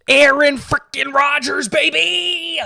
Aaron frickin' Rodgers, baby!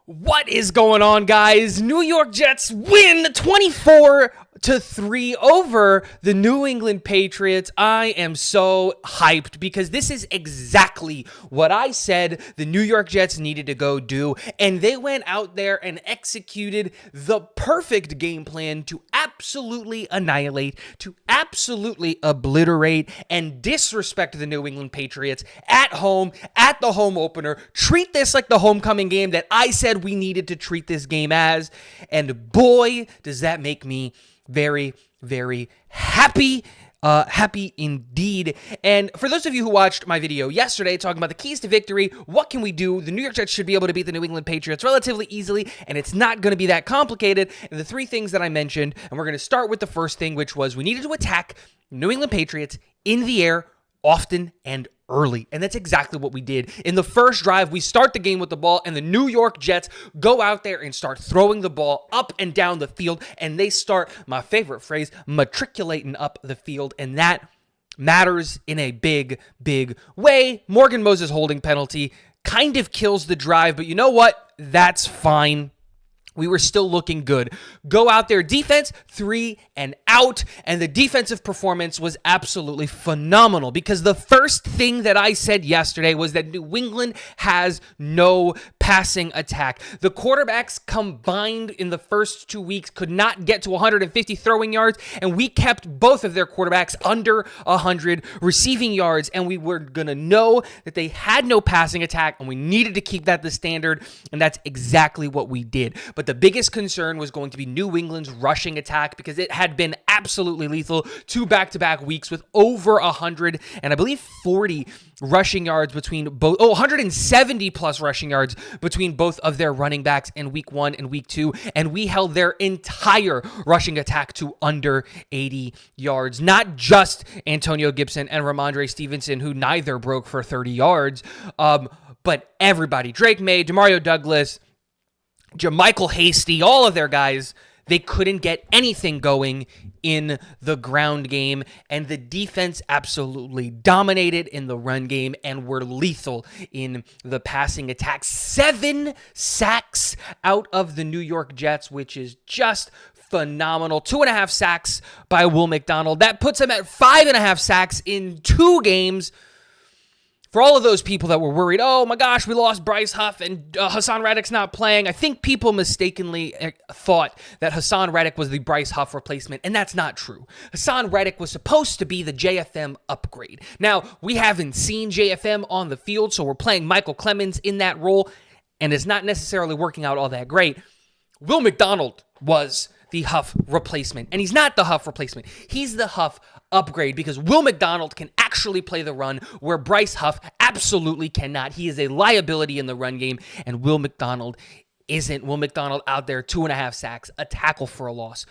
What is going on, guys? New York Jets win 24-3 over the New England Patriots. I am so hyped because this is exactly what I said the New York Jets needed to go do, and they went out there and executed the perfect game plan to absolutely annihilate, to absolutely obliterate, and disrespect the New England Patriots at home, at the home opener. Treat this like the homecoming game that I said we needed to treat this game as, and boy, does that make me very, very happy. Happy indeed. And for those of you who watched my video yesterday talking about the keys to victory, what can we do? The New York Jets should be able to beat the New England Patriots relatively easily, and it's not going to be that complicated. And the three things that I mentioned, and we're going to start with the first thing, which was we needed to attack New England Patriots in the air often and early. And that's exactly what we did. In the first drive, we start the game with the ball, and the New York Jets go out there and start throwing the ball up and down the field, and they start, my favorite phrase, matriculating up the field, and that matters in a big, big way. Morgan Moses' holding penalty kind of kills the drive, but you know what? That's fine. We were still looking good. Go out there, defense, 3 and out, and the defensive performance was absolutely phenomenal because the first thing that I said yesterday was that New England has no passing attack. The quarterbacks combined in the first 2 weeks could not get to 150 throwing yards, and we kept both of their quarterbacks under 100 receiving yards, and we were going to know that they had no passing attack, and we needed to keep that the standard, and that's exactly what we did. But the biggest concern was going to be New England's rushing attack because it had been absolutely lethal 2 back-to-back weeks with over 100 and I believe 40 rushing yards between both, 170 plus rushing yards between both of their running backs in week 1 and week 2, and we held their entire rushing attack to under 80 yards. Not just Antonio Gibson and Ramondre Stevenson, who neither broke for 30 yards, but everybody. Drake May, Demario Douglas, Jermichael Hasty, all of their guys, they couldn't get anything going in the ground game, and the defense absolutely dominated in the run game and were lethal in the passing attack. 7 sacks out of the New York Jets, which is just phenomenal. 2.5 sacks by Will McDonald. That puts him at 5.5 sacks in 2 games. For all of those people that were worried, oh my gosh, we lost Bryce Huff and Hassan Reddick's not playing, I think people mistakenly thought that Hassan Reddick was the Bryce Huff replacement, and that's not true. Hassan Reddick was supposed to be the JFM upgrade. Now, we haven't seen JFM on the field, so we're playing Michael Clemens in that role, and it's not necessarily working out all that great. Will McDonald was the Huff replacement, and he's not the Huff replacement. He's the Huff upgrade because Will McDonald can actually play the run where Bryce Huff absolutely cannot. He is a liability in the run game, and Will McDonald isn't. Will McDonald out there, 2.5 sacks, a tackle for a loss.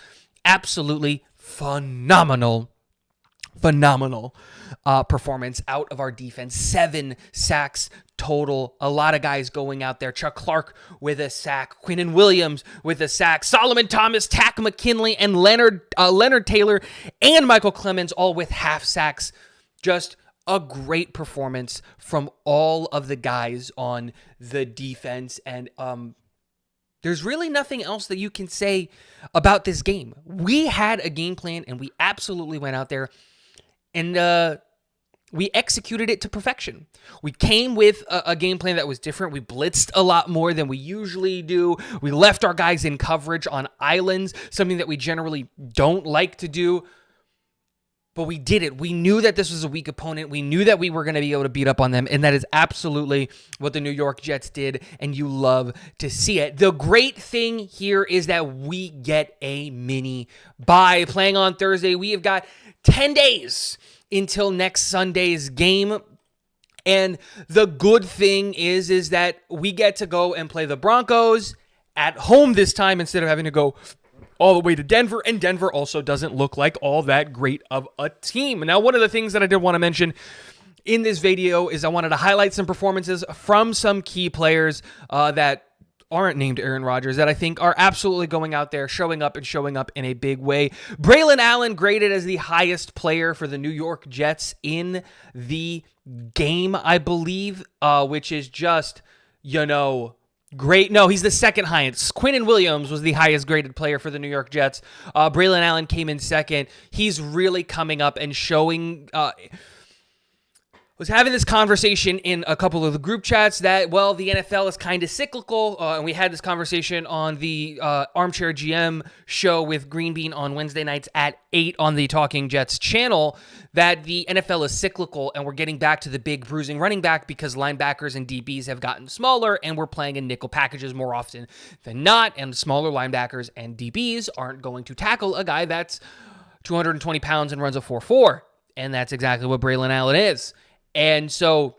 Absolutely phenomenal performance out of our defense. 7 sacks total. A lot of guys going out there. Chuck Clark with a sack. Quinnen Williams with a sack. Solomon Thomas, Tack McKinley, and Leonard Taylor, and Michael Clemens all with half sacks. Just a great performance from all of the guys on the defense. And there's really nothing else that you can say about this game. We had a game plan, and we absolutely went out there and we executed it to perfection. We came with a game plan that was different. We blitzed a lot more than we usually do. We left our guys in coverage on islands, something that we generally don't like to do. But we did it. We knew that this was a weak opponent. We knew that we were going to be able to beat up on them, and that is absolutely what the New York Jets did, and you love to see it. The great thing here is that we get a mini bye. Playing on Thursday, we have got 10 days until next Sunday's game. And the good thing is that we get to go and play the Broncos at home this time instead of having to go all the way to Denver, and Denver also doesn't look like all that great of a team. Now, one of the things that I did want to mention in this video is I wanted to highlight some performances from some key players that aren't named Aaron Rodgers that I think are absolutely going out there, showing up in a big way. Braylon Allen graded as the highest player for the New York Jets in the game, I believe, which is just, great. No, he's the second highest. Quinnen Williams was the highest graded player for the New York Jets. Braylon Allen came in second. He's really coming up and showing... was having this conversation in a couple of the group chats that, well, the NFL is kind of cyclical, and we had this conversation on the Armchair GM show with Green Bean on Wednesday nights at 8 on the Talking Jets channel, that the NFL is cyclical, and we're getting back to the big bruising running back because linebackers and DBs have gotten smaller, and we're playing in nickel packages more often than not, and smaller linebackers and DBs aren't going to tackle a guy that's 220 pounds and runs a 4.4, and that's exactly what Braylon Allen is. And so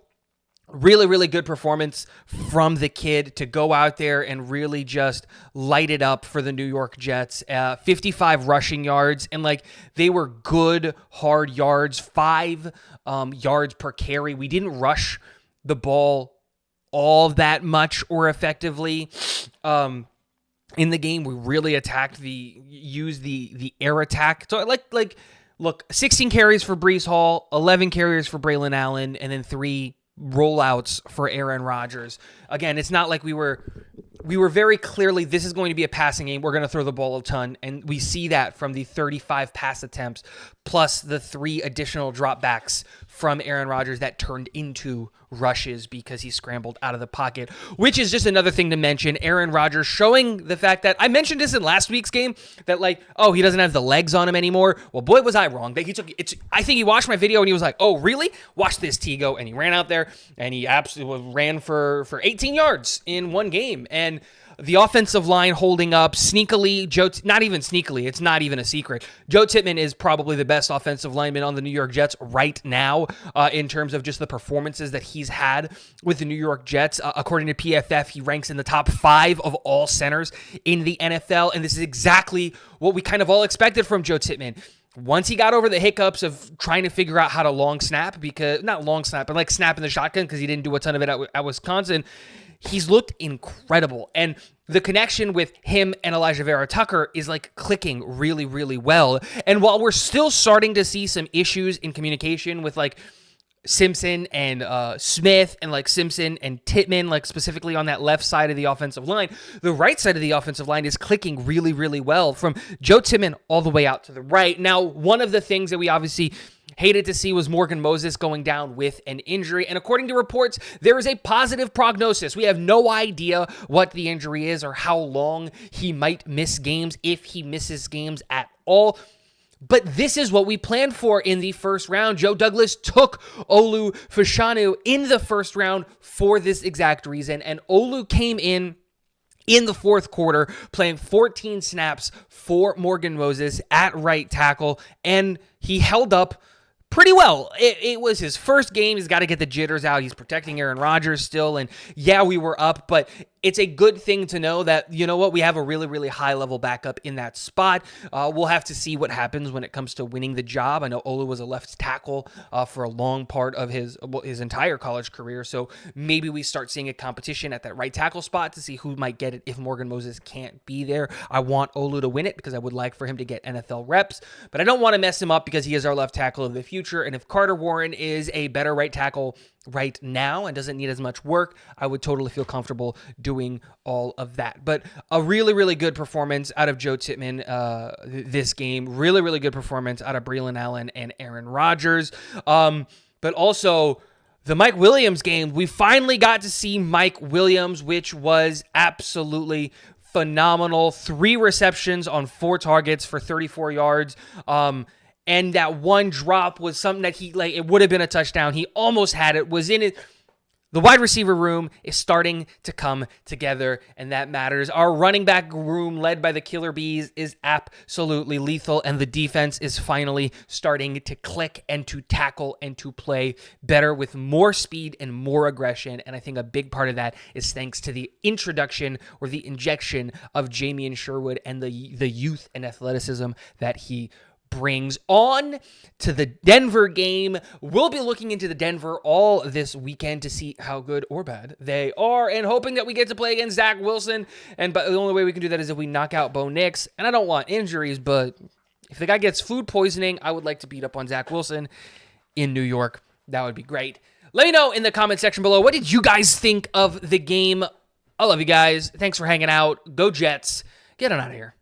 really, really good performance from the kid to go out there and really just light it up for the New York Jets. 55 rushing yards, and they were good, hard yards, 5 yards per carry. We didn't rush the ball all that much or effectively. In the game, we really used the air attack. So look, 16 carries for Breece Hall, 11 carries for Braylon Allen, and then 3 rollouts for Aaron Rodgers. Again, it's not like we were very clearly, this is going to be a passing game. We're going to throw the ball a ton, and we see that from the 35 pass attempts plus the 3 additional dropbacks from Aaron Rodgers that turned into rushes because he scrambled out of the pocket, which is just another thing to mention. Aaron Rodgers showing the fact that I mentioned this in last week's game that he doesn't have the legs on him anymore. Well, boy, was I wrong. I think he watched my video and he was like, oh, really? Watch this, Tigo. And he ran out there and he absolutely ran for 18 yards in one game. And the offensive line holding up sneakily. Not even sneakily. It's not even a secret. Joe Tippmann is probably the best offensive lineman on the New York Jets right now in terms of just the performances that he's had with the New York Jets. According to PFF, he ranks in the top 5 of all centers in the NFL, and this is exactly what we kind of all expected from Joe Tippmann. Once he got over the hiccups of trying to figure out how to long snap, not long snap, but snapping the shotgun because he didn't do a ton of it at Wisconsin, he's looked incredible. And the connection with him and Elijah Vera Tucker is clicking really, really well. And while we're still starting to see some issues in communication with Simpson and Smith and Simpson and Tittman, specifically on that left side of the offensive line, the right side of the offensive line is clicking really, really well from Joe Tittman all the way out to the right. Now, one of the things that we obviously hated to see was Morgan Moses going down with an injury. And according to reports, there is a positive prognosis. We have no idea what the injury is or how long he might miss games, if he misses games at all. But this is what we planned for in the first round. Joe Douglas took Olu Fashanu in the first round for this exact reason. And Olu came in the fourth quarter, playing 14 snaps for Morgan Moses at right tackle, and he held up pretty well. It was his first game. He's got to get the jitters out. He's protecting Aaron Rodgers still, and yeah, we were up, but it's a good thing to know that, we have a really, really high-level backup in that spot. We'll have to see what happens when it comes to winning the job. I know Olu was a left tackle for a long part of his entire college career, so maybe we start seeing a competition at that right tackle spot to see who might get it if Morgan Moses can't be there. I want Olu to win it because I would like for him to get NFL reps, but I don't want to mess him up because he is our left tackle of the future, and if Carter Warren is a better right tackle right now and doesn't need as much work, I would totally feel comfortable doing all of that. But a really, really good performance out of Joe Tittman this game. Really, really good performance out of Braylon Allen and Aaron Rodgers. But also the Mike Williams game, we finally got to see Mike Williams, which was absolutely phenomenal. 3 receptions on 4 targets for 34 yards. And that one drop was something that it would have been a touchdown. He almost had it, was in it. The wide receiver room is starting to come together, and that matters. Our running back room, led by the Killer Bees, is absolutely lethal, and the defense is finally starting to click and to tackle and to play better with more speed and more aggression. And I think a big part of that is thanks to the introduction or the injection of Jamien Sherwood and the youth and athleticism that he brings. On to the Denver game. We'll be looking into the Denver all this weekend to see how good or bad they are, and hoping that we get to play against Zach Wilson. And the only way we can do that is if we knock out Bo Nix. And I don't want injuries, but if the guy gets food poisoning, I would like to beat up on Zach Wilson in New York. That would be great. Let me know in the comment section below, what did you guys think of the game? I love you guys. Thanks for hanging out. Go Jets. Get on out of here.